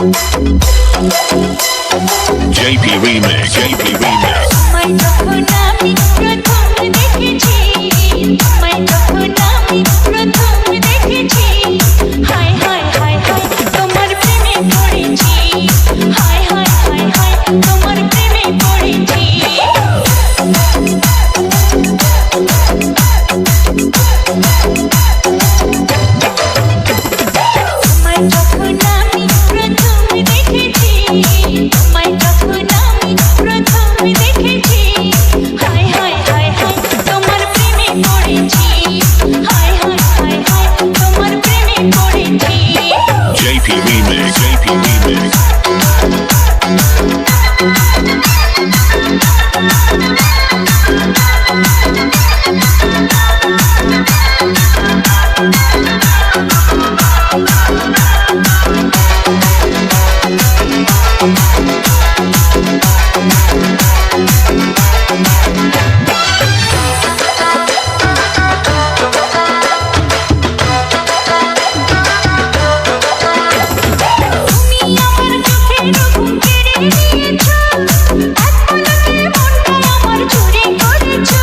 JP Remix, JP Remix. তোমায় যখন আমি প্রথম দেখেছি, তোমায় যখন আমি প্রথম দেখেছি, হায় হায় হায় হায় তোমার প্রেমে পড়েছি, হায় হায় হায় হায় তোমার প্রেমে পড়েছি। তোমায় যখন আমি প্রথম দেখেছি, তোমায় যখন আমি প্রথম দেখেছি, হায় হায় হায় হায় তোমার প্রেমে পড়েছি, হায় হায় হায় হায় তোমার প্রেমে পড়েছি। JP Remix, JP Remix. তুমি আমার চোখের ঘুম কেড়ে নিয়েছো, এক পলকে মনটা আমার চুরি করেছো।